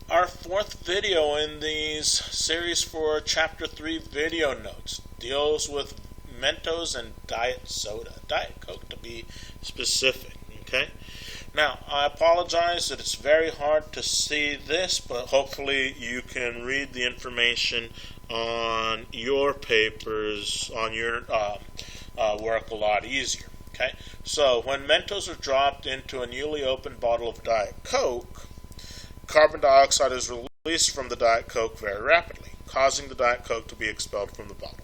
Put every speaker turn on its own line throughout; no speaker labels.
Our fourth video in these series for Chapter 3 video notes deals with Mentos and Diet Soda, Diet Coke to be specific. Okay. Now, I apologize that it's very hard to see this, but hopefully you can read the information on your papers, on your work a lot easier. Okay, so when Mentos are dropped into a newly opened bottle of Diet Coke, carbon dioxide is released from the Diet Coke very rapidly, causing the Diet Coke to be expelled from the bottle.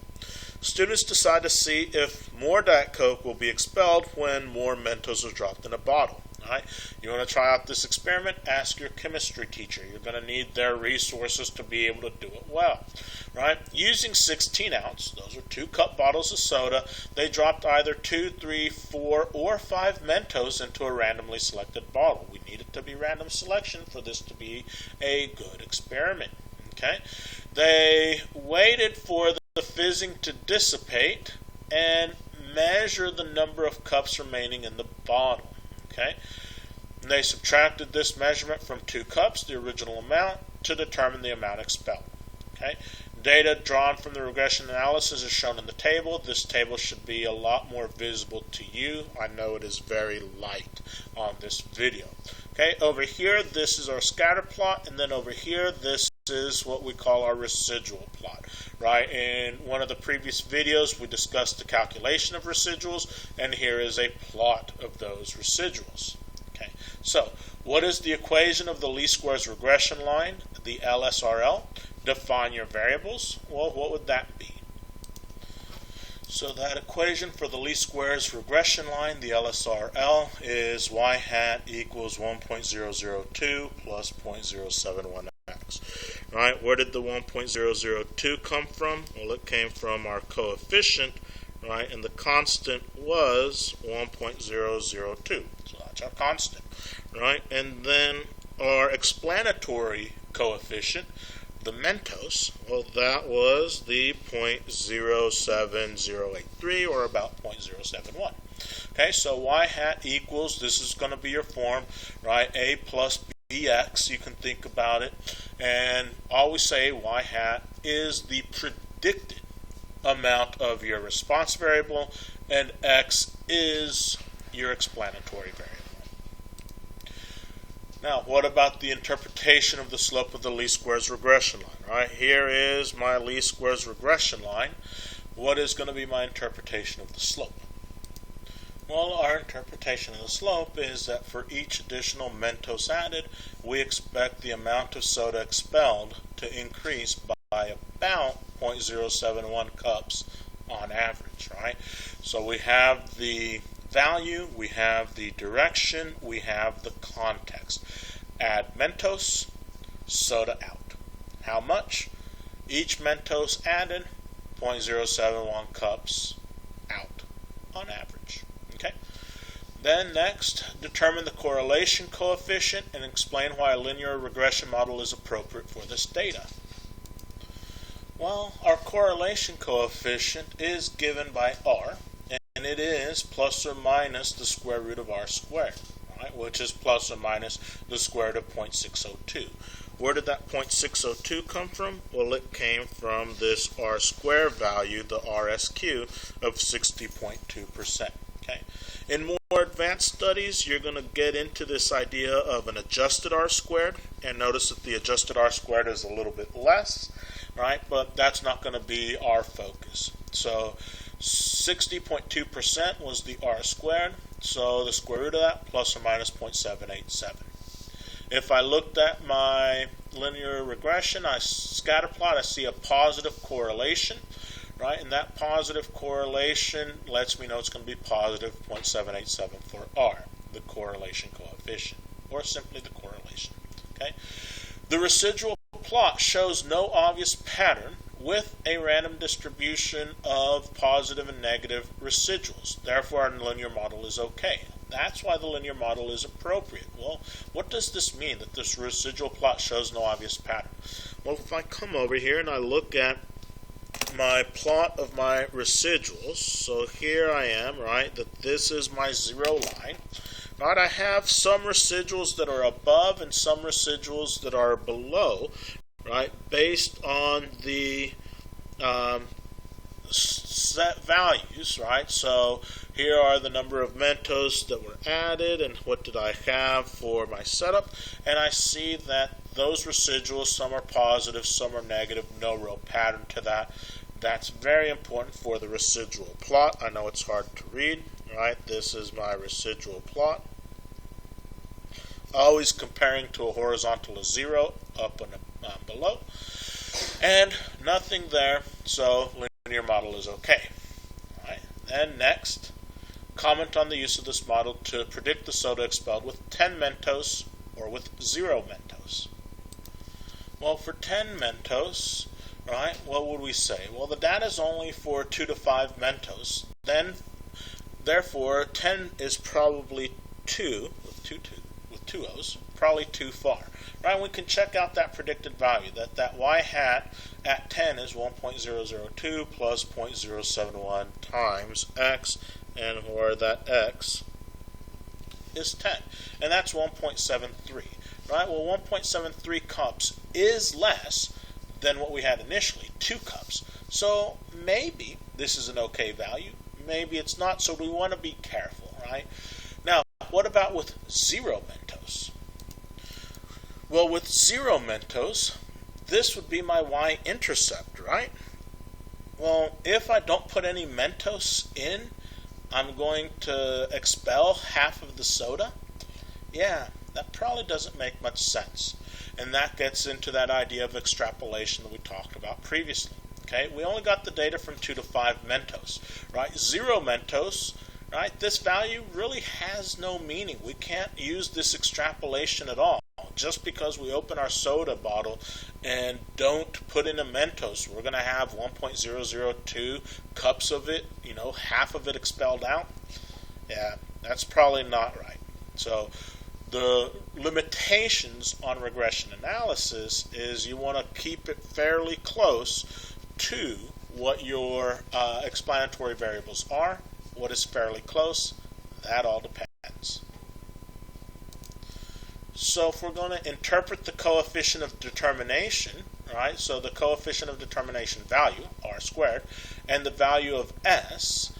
Students decide to see if more Diet Coke will be expelled when more Mentos are dropped in a bottle. Right? You want to try out this experiment? Ask your chemistry teacher. You're going to need their resources to be able to do it well. Right? Using 16 ounce, those are 2-cup bottles of soda, they dropped either 2, 3, 4, or 5 Mentos into a randomly selected bottle. We need it to be random selection for this to be a good experiment. Okay? They waited for the fizzing to dissipate and measure the number of cups remaining in the bottle. Okay, and they subtracted this measurement from 2 cups, the original amount, to determine the amount expelled. Okay, data drawn from the regression analysis is shown in the table. This table should be a lot more visible to you. I know it is very light on this video. Okay, over here this is our scatter plot, and then over here this is what we call our residual plot. Right, in one of the previous videos we discussed the calculation of residuals, and here is a plot of those residuals. Okay, so what is the equation of the least squares regression line, the LSRL? Define your variables. Well, what would that be? So that equation for the least squares regression line, the LSRL, is y hat equals 1.002 plus 0.071x. Right, where did the 1.002 come from? Well, it came from our coefficient, right, and the constant was 1.002. So that's our constant, right? And then our explanatory coefficient, the Mentos, well, that was the 0.07083, or about 0.071. Okay, so y hat equals, this is going to be your form, right, a plus bx, you can think about it, and always say y hat is the predicted amount of your response variable, and x is your explanatory variable. Now, what about the interpretation of the slope of the least squares regression line? Right, here is my least squares regression line. What is going to be my interpretation of the slope? Well, our interpretation of the slope is that for each additional Mentos added, we expect the amount of soda expelled to increase by about 0.071 cups on average, right? So we have the value, we have the direction, we have the context. Add Mentos, soda out. How much? Each Mentos added, 0.071 cups out on average. Okay. Then next, determine the correlation coefficient and explain why a linear regression model is appropriate for this data. Well, our correlation coefficient is given by r, and it is plus or minus the square root of r squared, right, which is plus or minus the square root of 0.602. Where did that 0.602 come from? Well, it came from this r squared value, the RSQ, of 60.2%. Okay. In more advanced studies, you're going to get into this idea of an adjusted r squared, and notice that the adjusted r squared is a little bit less, right? But that's not going to be our focus. So 60.2% was the r squared, so the square root of that plus or minus 0.787. If I looked at my linear regression, I scatter plot, I see a positive correlation. Right, and that positive correlation lets me know it's going to be positive 0.787 for r, the correlation coefficient, or simply the correlation. Okay, the residual plot shows no obvious pattern with a random distribution of positive and negative residuals. Therefore, our linear model is okay. That's why the linear model is appropriate. Well, what does this mean, that this residual plot shows no obvious pattern? Well, if I come over here and I look at my plot of my residuals, so here I am, right, that this is my zero line, right? I have some residuals that are above and some residuals that are below, right? Based on the set values, right? So here are the number of Mentos that were added and what did I have for my setup, and I see that those residuals, some are positive, some are negative, no real pattern to that. That's very important for the residual plot. I know it's hard to read, right? This is my residual plot. Always comparing to a horizontal of 0, up and below. And nothing there, so linear model is okay. All right. Then next, comment on the use of this model to predict the soda expelled with 10 Mentos or with 0 Mentos. Well, for 10 Mentos, right, what would we say? Well, the data is only for 2 to 5 Mentos. Then, therefore, 10 is probably 2, with two O's, probably too far. Right, we can check out that predicted value, that y hat at 10 is 1.002 plus 0.071 times x, and where that x is 10. And that's 1.73. Right, well, 1.73 cups is less than what we had initially, 2 cups. So maybe this is an okay value, maybe it's not, so we want to be careful, right? Now, what about with 0 Mentos? Well, with 0 Mentos, this would be my y-intercept, right? Well, if I don't put any Mentos in, I'm going to expel half of the soda? Yeah, that probably doesn't make much sense. And that gets into that idea of extrapolation that we talked about previously. Okay, we only got the data from 2 to 5 Mentos, right? 0 Mentos, right? This value really has no meaning. We can't use this extrapolation at all. Just because we open our soda bottle and don't put in a Mentos, we're going to have 1.002 cups of it, half of it expelled out. Yeah, that's probably not right. So the limitations on regression analysis is you want to keep it fairly close to what your explanatory variables are. What is fairly close? That all depends. So if we're going to interpret the coefficient of determination, right, so the coefficient of determination value, r squared, and the value of s,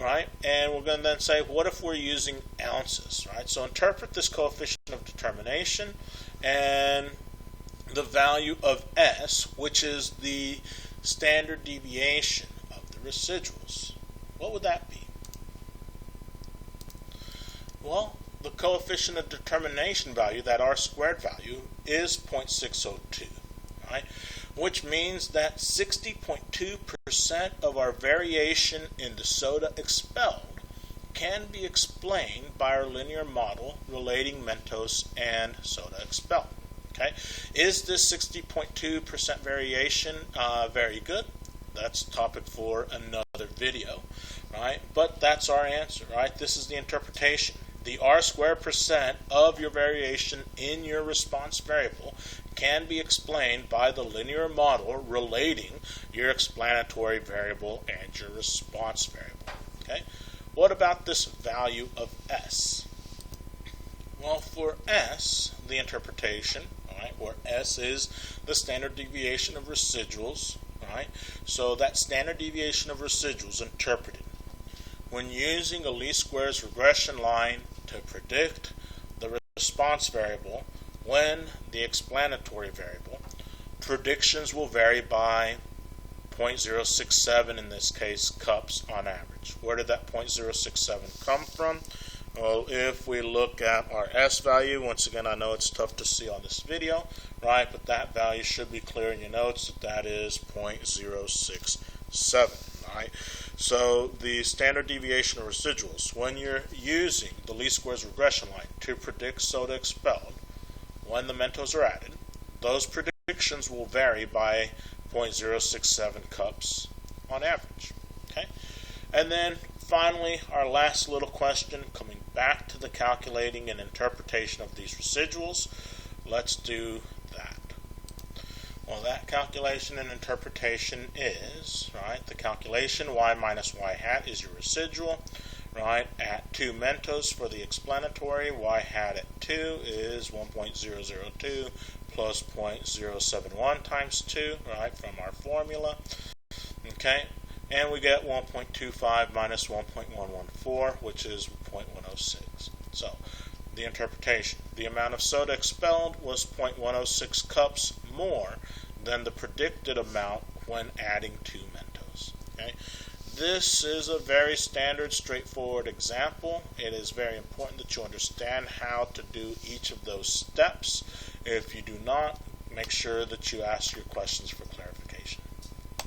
right, and we're going to then say, what if we're using ounces, right? So interpret this coefficient of determination and the value of s, which is the standard deviation of the residuals. What would that be? Well, the coefficient of determination value, that r squared value, is 0.602, right? Which means that 60.2% of our variation in the soda expelled can be explained by our linear model relating Mentos and soda expelled. Okay, is this 60.2% variation very good? That's a topic for another video, right? But that's our answer, right? This is the interpretation. The r squared percent of your variation in your response variable can be explained by the linear model relating your explanatory variable and your response variable. Okay? What about this value of s? Well, for s, the interpretation, right, where s is the standard deviation of residuals, right? So that standard deviation of residuals interpreted when using a least squares regression line to predict the response variable when the explanatory variable, predictions will vary by 0.067, in this case, cups on average. Where did that 0.067 come from? Well, if we look at our S value, once again, I know it's tough to see on this video, right? But that value should be clear in your notes that is 0.067, right? So the standard deviation of residuals, when you're using the least squares regression line to predict soda expelled when the Mentos are added, those predictions will vary by 0.067 cups on average. Okay, and then finally, our last little question, coming back to the calculating and interpretation of these residuals. Let's do that. Well, that calculation and interpretation is, right, the calculation y minus y hat is your residual, right, at 2 Mentos for the explanatory. Y hat at 2 is 1.002 plus 0.071 times 2, right, from our formula. Okay, and we get 1.25 minus 1.114, which is 0.106. So, the interpretation. The amount of soda expelled was 0.106 cups more than the predicted amount when adding 2 Mentos. Okay? This is a very standard, straightforward example. It is very important that you understand how to do each of those steps. If you do not, make sure that you ask your questions for clarification.